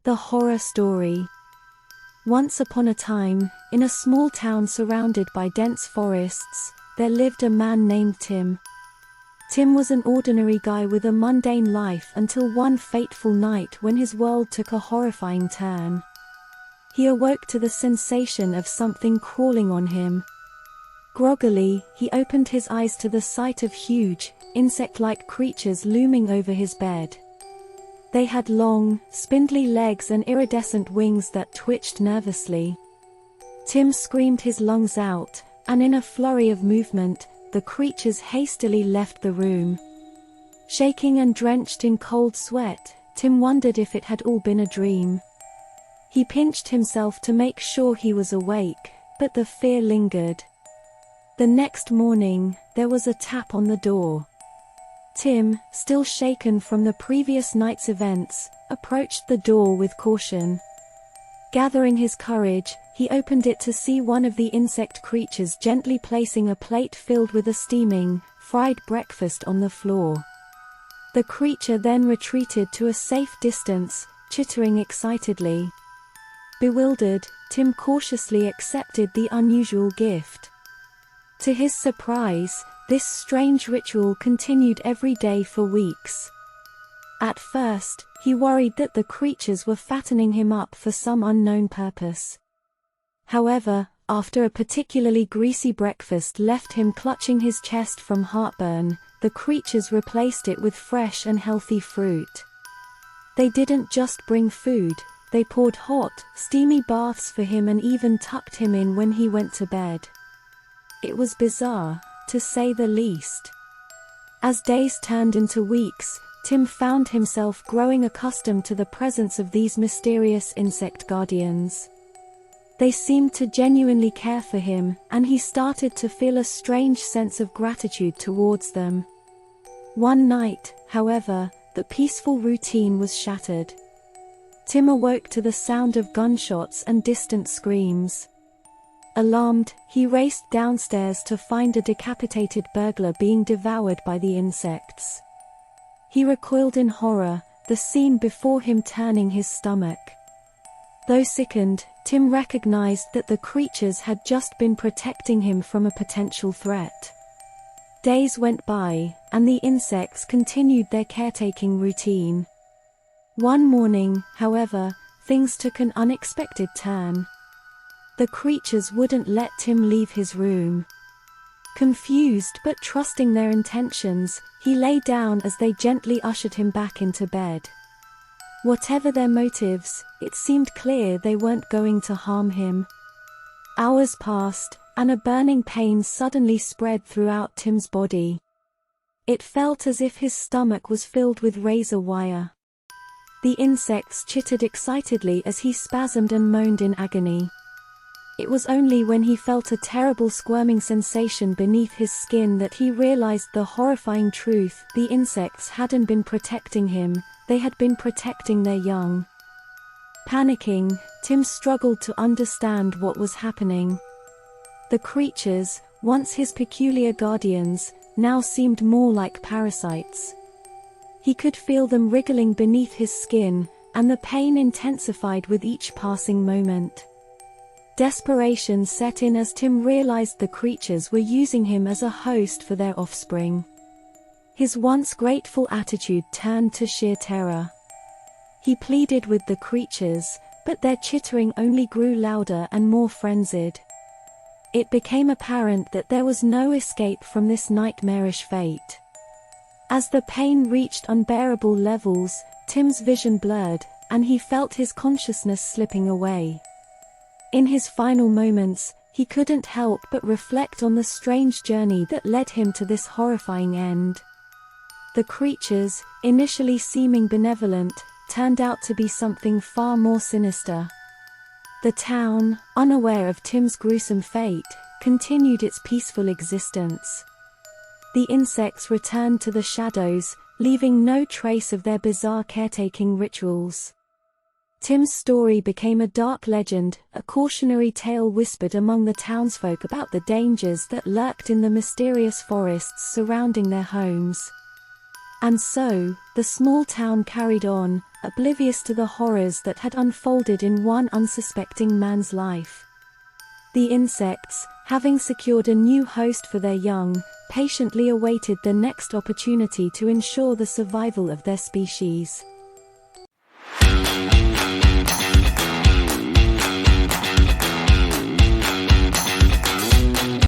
The horror story. Once upon a time, in a small town surrounded by dense forests, there lived a man named Tim. Tim was an ordinary guy with a mundane life until one fateful night when his world took a horrifying turn. He awoke to the sensation of something crawling on him. Groggily, he opened his eyes to the sight of huge, insect-like creatures looming over his bed. They had long, spindly legs and iridescent wings that twitched nervously. Tim screamed his lungs out, and in a flurry of movement, the creatures hastily left the room. Shaking and drenched in cold sweat, Tim wondered if it had all been a dream. He pinched himself to make sure he was awake, but the fear lingered. The next morning, there was a tap on the door. Tim, still shaken from the previous night's events, approached the door with caution. Gathering his courage, he opened it to see one of the insect creatures gently placing a plate filled with a steaming, fried breakfast on the floor. The creature then retreated to a safe distance, chittering excitedly. Bewildered, Tim cautiously accepted the unusual gift. To his surprise, this strange ritual continued every day for weeks. At first, he worried that the creatures were fattening him up for some unknown purpose. However, after a particularly greasy breakfast left him clutching his chest from heartburn, the creatures replaced it with fresh and healthy fruit. They didn't just bring food, they poured hot, steamy baths for him and even tucked him in when he went to bed. It was bizarre, to say the least. As days turned into weeks, Tim found himself growing accustomed to the presence of these mysterious insect guardians. They seemed to genuinely care for him, and he started to feel a strange sense of gratitude towards them. One night, however, the peaceful routine was shattered. Tim awoke to the sound of gunshots and distant screams. Alarmed, he raced downstairs to find a decapitated burglar being devoured by the insects. He recoiled in horror, the scene before him turning his stomach. Though sickened, Tim recognized that the creatures had just been protecting him from a potential threat. Days went by, and the insects continued their caretaking routine. One morning, however, things took an unexpected turn. The creatures wouldn't let Tim leave his room. Confused but trusting their intentions, he lay down as they gently ushered him back into bed. Whatever their motives, it seemed clear they weren't going to harm him. Hours passed, and a burning pain suddenly spread throughout Tim's body. It felt as if his stomach was filled with razor wire. The insects chittered excitedly as he spasmed and moaned in agony. It was only when he felt a terrible squirming sensation beneath his skin that he realized the horrifying truth: the insects hadn't been protecting him, they had been protecting their young. Panicking, Tim struggled to understand what was happening. The creatures, once his peculiar guardians, now seemed more like parasites. He could feel them wriggling beneath his skin, and the pain intensified with each passing moment. Desperation set in as Tim realized the creatures were using him as a host for their offspring. His once grateful attitude turned to sheer terror. He pleaded with the creatures, but their chittering only grew louder and more frenzied. It became apparent that there was no escape from this nightmarish fate. As the pain reached unbearable levels, Tim's vision blurred, and he felt his consciousness slipping away. In his final moments, he couldn't help but reflect on the strange journey that led him to this horrifying end. The creatures, initially seeming benevolent, turned out to be something far more sinister. The town, unaware of Tim's gruesome fate, continued its peaceful existence. The insects returned to the shadows, leaving no trace of their bizarre caretaking rituals. Tim's story became a dark legend, a cautionary tale whispered among the townsfolk about the dangers that lurked in the mysterious forests surrounding their homes. And so, the small town carried on, oblivious to the horrors that had unfolded in one unsuspecting man's life. The insects, having secured a new host for their young, patiently awaited the next opportunity to ensure the survival of their species.